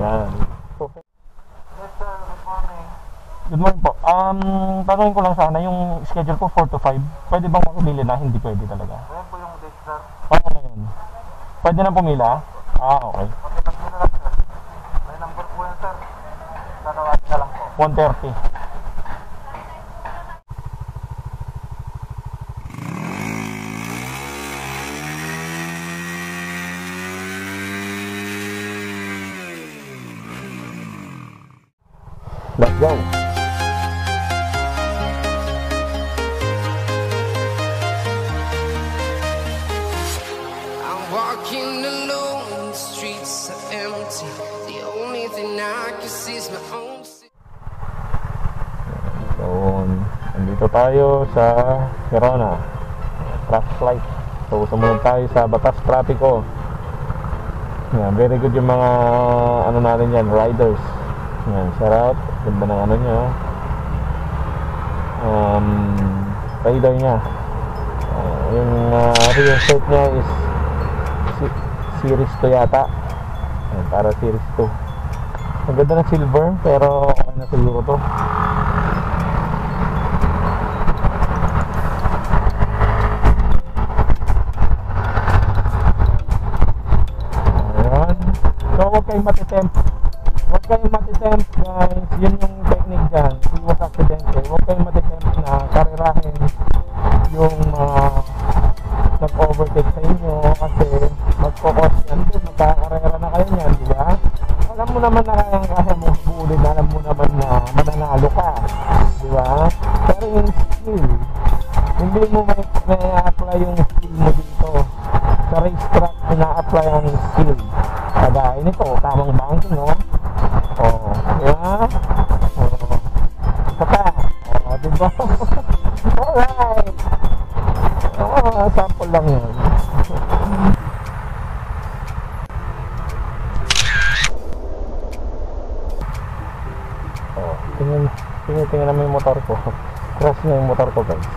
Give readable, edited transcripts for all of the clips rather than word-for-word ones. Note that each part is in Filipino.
Yan. Yes sir, good morning. Good morning po. Tanungin ko lang sana, yung schedule ko 4 to 5. Pwede bang makabili na? Hindi pwede talaga. Ayan po yung date sir. Oo, ngayon. Pwede na pumila? Okay. Okay, pag na lang sir. May number po yan sir. Tatawagin na lang po. 1:30. Let's go. I'm walking alone, the streets are empty. The only thing I can see is my own city. So, nandito tayo sa Verona traffic light. So, sumunod tayo sa batas trapiko. Yan, very good yung mga ano natin yan, riders. Yan, shout out. Ganda ng ano nyo. Rider nya. Yung real set nya is Series 2 yata. Yan, para Series 2. Ang ganda ng silver, pero okay na siguro to. Ayan. So, huwag kayong matitempt. Huwag kayong matitempt, guys. Yun yung technique dyan. Iwas aksidente. Huwag kayong matitempt na karirahin yung nag-overtake sa inyo kasi magkukos yan din. Magkakarera na kayo yan, di ba? Alam mo naman na kaya mo buulin. Alam mo naman na mananalo ka, di ba? Pero yung skill, hindi mo may apply yung skill mo dito. Sa racetrack, ina-apply ang skill. Kagaya nito, tamang banking, no? Yeah. Saka. Diba? Alright. Sample lang yun. Tingnan naman yung motor ko. Crash na yung motor ko, guys.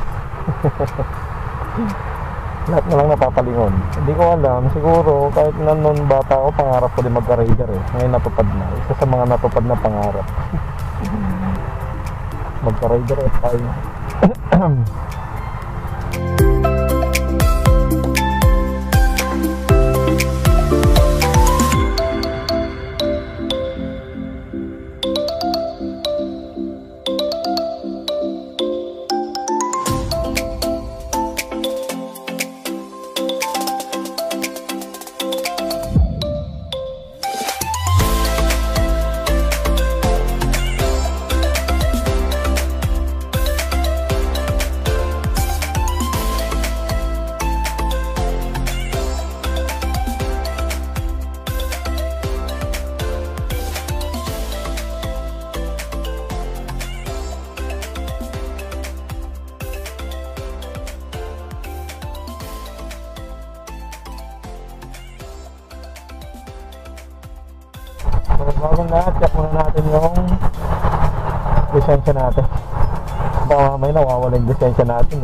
Lahat na lang napapalingon. Hindi ko alam, siguro kahit na noon bata ako, pangarap ko din magka-raider eh. Ngayon natupad na. Isa sa mga natupad na pangarap. Magka-raider at tayo. So, bagong lahat, check muna natin yung lisensya natin. Baka mamaya nawawala yung lisensya natin,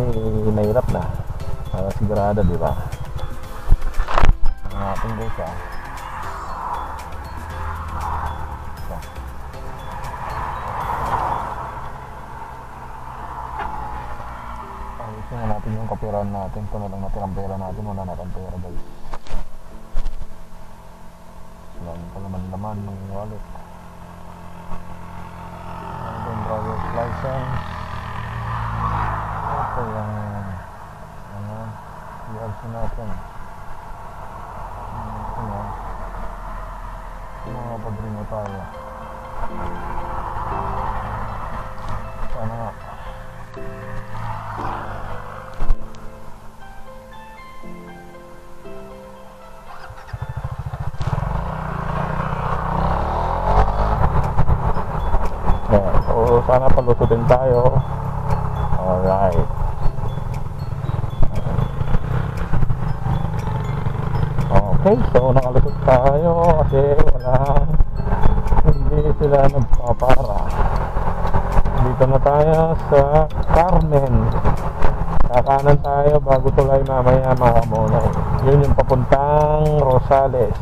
nahirap na. Para sigurado, di ba? Ang ating guys, ayusin na natin yung kapirahan natin. Ito na lang natin ang pera natin. Wala natin pera, guys. Wala pa laman ng wallet. Ang driver's license. Ito yung PRC natin. Ito na. Mga padrino tayo. Sana nga. So sana palusutin tayo. Alright. Okay, so nakalusot tayo kasi hindi sila nagpapara. Dito na tayo sa Carmen. Kakanan tayo bago tulay mamaya mga kamonay. Yun yung papuntang Rosales.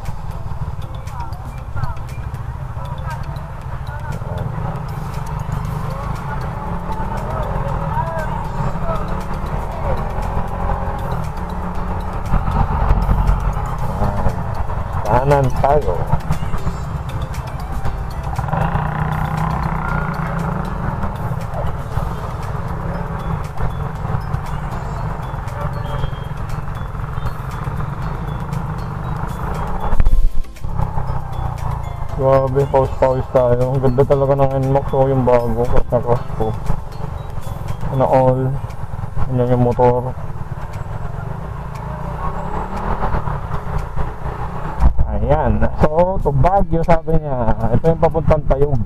daanan tayo. Grabe, pause tayo. Ang ganda talaga ng NMAX o yung bago kasi na-cross ko na all. Yan yung motor. Ayan. So, to Baguio sabi niya. Ito yung papuntang Tayog.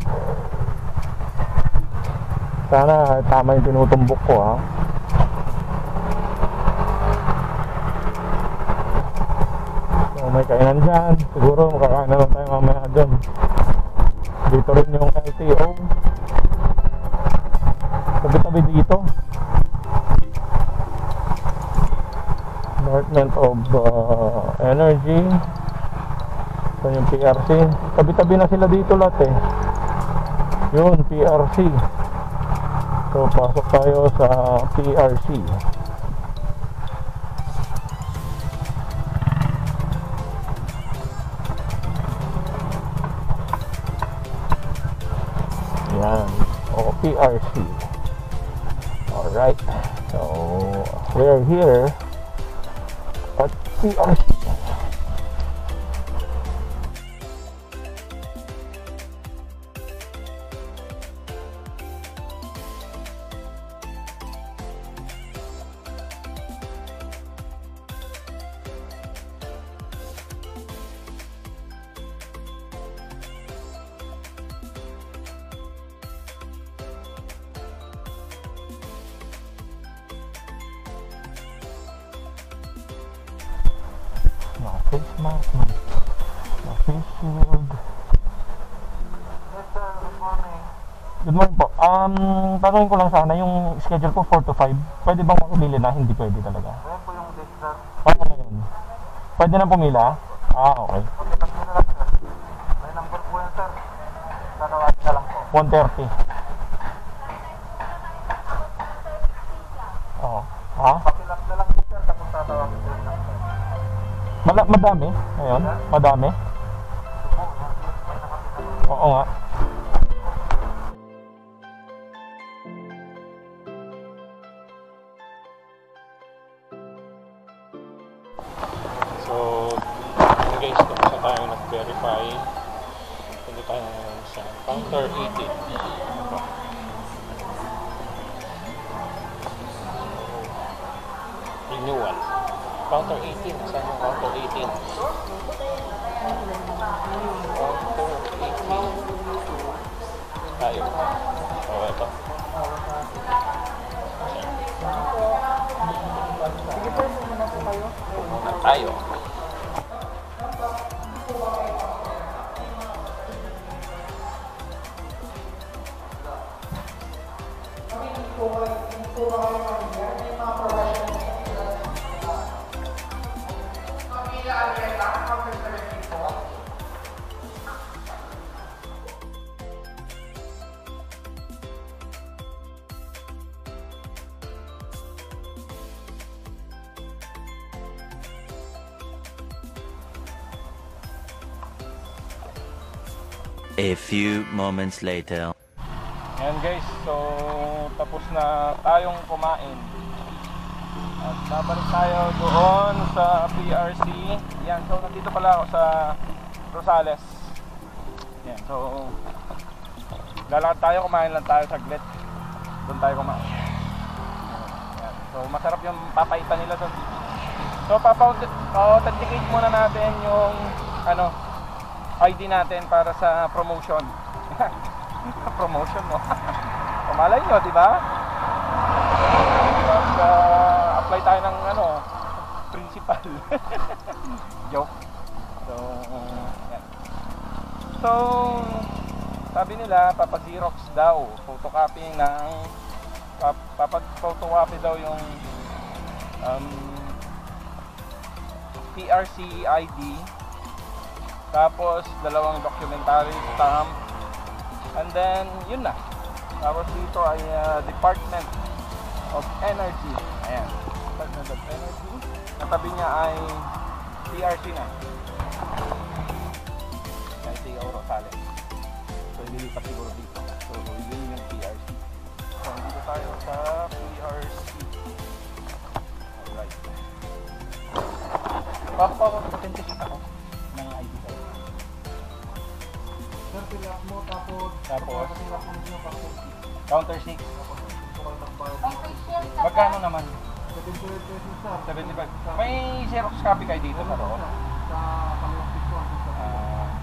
Sana tama yung tinutumbok ko, ha. So, may kainan dyan. Siguro makakain na lang tayo mamaya dyan. Dito rin yung LTO. Tabi-tabi dito. Department of Energy. Ito yung PRC. Tabi-tabi na sila dito lahat eh. Yun, PRC. So, pasok tayo sa PRC. Yan. O, PRC. Alright. So, we're here at PRC. Face mask, face shield. Yes sir, good morning. Good morning po. Tanungin ko lang sana yung schedule ko 4 to 5. Pwede bang pumili na? Hindi pwede talaga. Ayan po yung date sir. Ano yun? Pwede na pumila? Ah, okay. Okay, tapos na lang sir. May number po yan sir. Tatawagin na lang po. 1:30. Oh. Ha? Pakilap na lang po sir, tapos tatawagin na lang sir. Madami? Ayun? Madami? Oo nga. So, guys, tapos na tayo nag-verify. Punta tayo sa counter 18. Renewal. Counter 18. Saan yung counter 18? Counter 18. Tayo. So, ito. Pumunta tayo. A few moments later. Ayan guys, so tapos na tayong kumain. At nabalik tayo doon sa PRC. Yan, so nandito pala ako sa Rosales. Yan, so lalakad tayo, kumain lang tayo saglit. Doon tayo kumain. Yan, so masarap yung papaitan nila doon. So pa-authenticate muna natin yung ID natin para sa promotion. Promotion mo. Pamalay nyo, di ba? Apply tayo ng principal. Joke. So, yan. So, sabi nila, papa-xerox daw, photocopy ng photocopy daw yung PRC ID. Tapos, 2 documentary stamp. And then, yun na. Tapos dito ay Department of Energy. Ayan. Department of Energy. Katabi niya ay PRC na. Papapag-authenticate ako ng ID card. Sir, fill up mo tapos Tapos, fill up mo yung passport. counter 6. Gusto ko lang magbayad. Magkano naman? 75 pesos, sir. 75. May Xerox copy kayo dito sa loob? Sa kaliwang piso.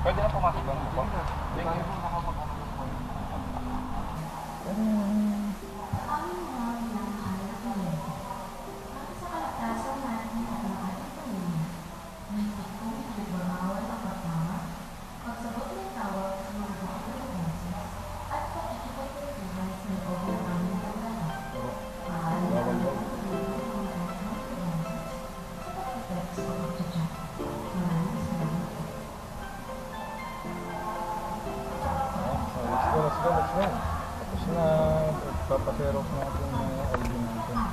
Pwede na pumasok doon po. Thank you. Let's go. Tapos na, papaserok natin yung ID natin.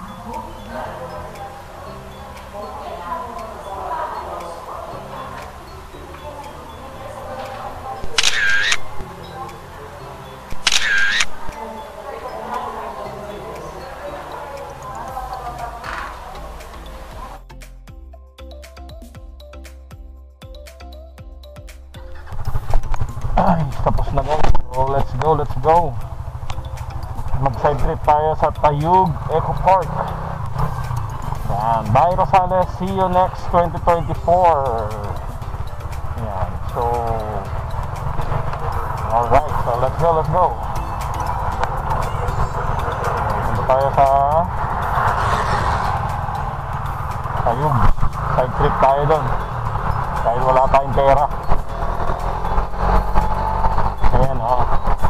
Ay, tapos na guys. So, let's go. Mag-side trip tayo sa Tayug Eco Park. Yan. Bye Rosales. See you next 2024. Yan. So, alright. So, let's go. Punta tayo sa Tayug. Side trip tayo dun. Dahil wala tayong pera. Ayan,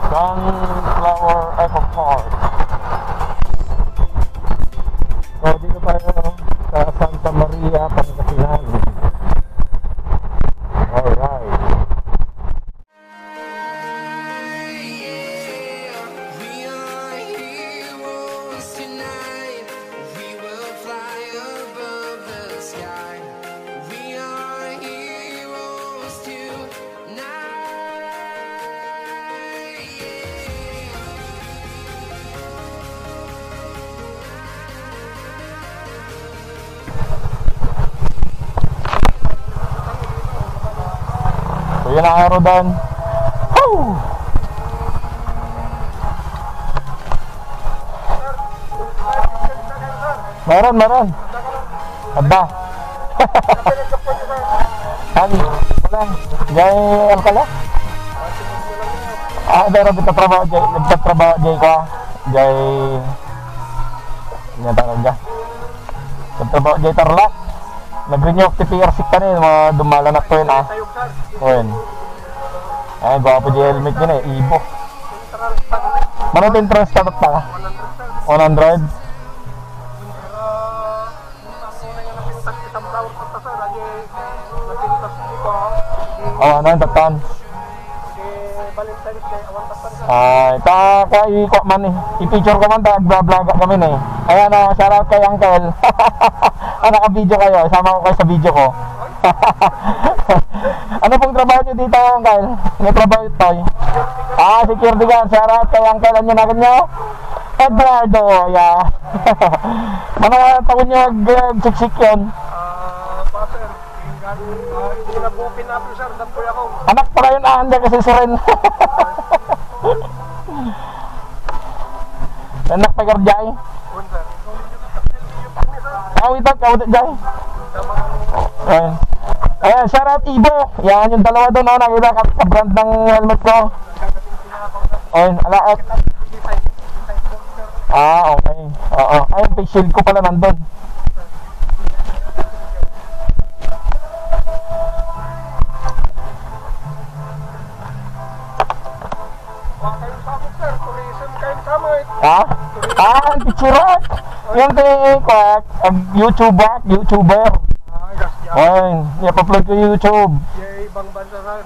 Sunflower Eco Park. So, dito tayo sa Santa Maria, Pangasinan. Alright. We are heroes tonight. We will fly above the sky. We are heroes tonight. So, yun ang araw doon. Woo! Meron. Aba. Ano? Wala. Jay, ano ka lang? Pero nagtatrabaho Jay ko. Jay... Ano tawag dyan? Nagtatrabaho Jay Tarlac. Nag-renew of TPR6 ka na yun, mga dumalanak ko yun O yun. Ay, gwapo di helmet yun Ibo. Manong entrance tatot pa? 100? Ano yung tatan? Ay, iko man i-picture ko man, nag-vlog kami Ayan shoutout kay Uncle. Naka-video kayo, isama ko kayo sa video ko. Ano pong trabaho nyo dito, Uncle? Ano trabaho ito? Security guard, shoutout kay Uncle. Ano na kanyo? Eduardo, yeah. Ano taon nyo nag-siksik yun? Sir, hindi na po pinapo sir, dapoy ako. Anak pala yun, hindi kasi siren. Anak pa Jay. Kawitot Jay. Ayan, shout out Ibo. Yan yung dalawa doon, nakita ka brand ng helmet ko. Ayan, alaot. Okay. Ayun, face shield ko pala nandun. Picture yung YouTuber. Ayun, i-upload ko YouTube. Ibang bansa sir.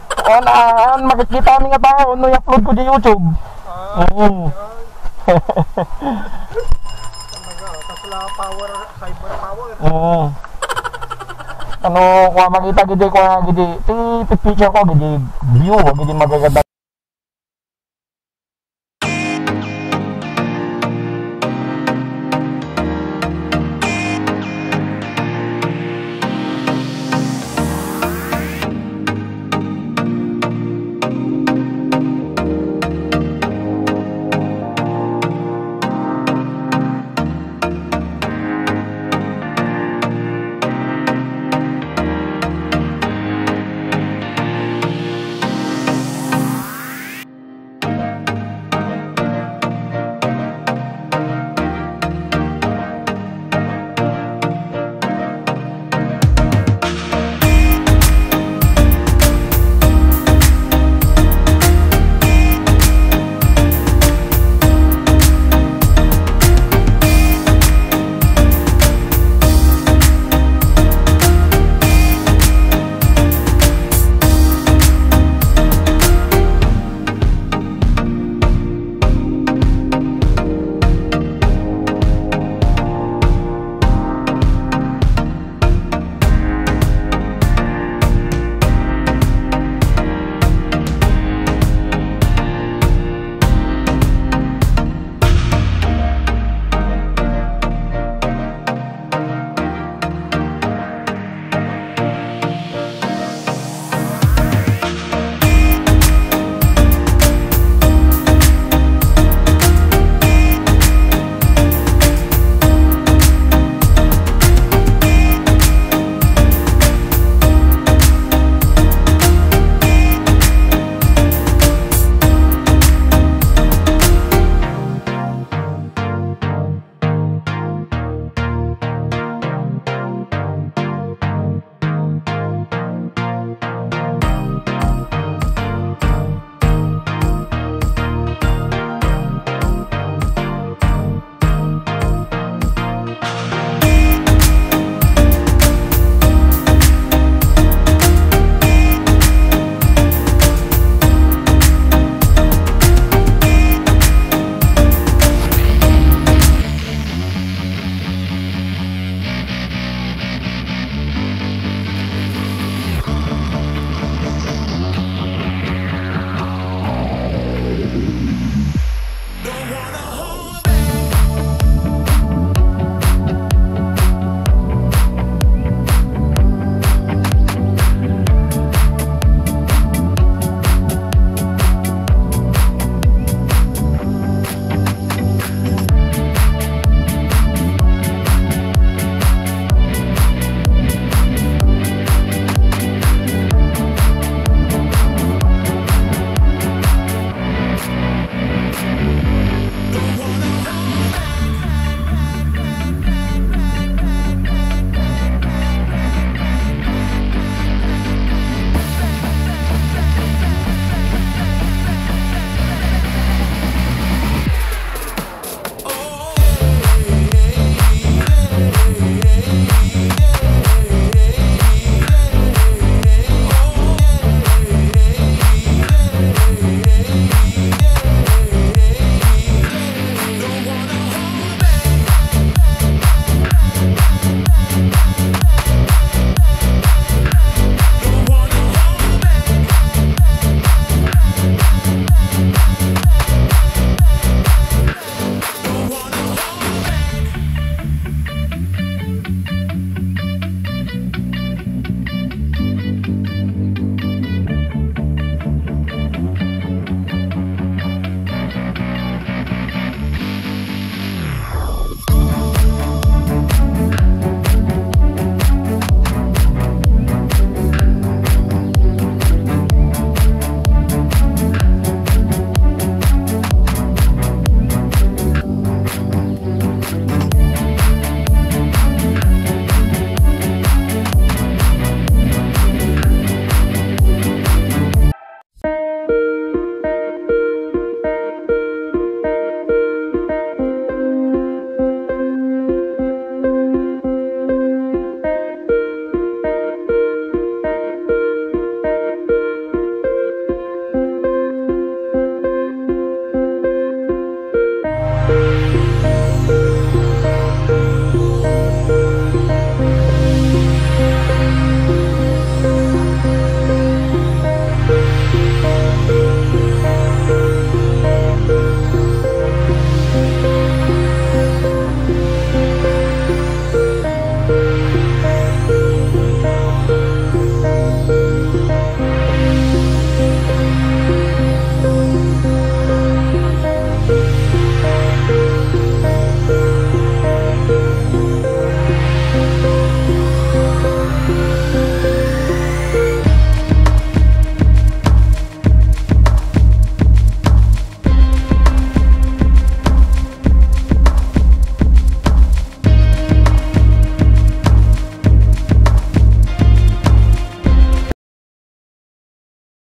Makikita namin nga tao, i-upload ko sa YouTube. Kasla power, cyber power. Makita gidi ko gidi, picture ko gidi view, gidi magaganda.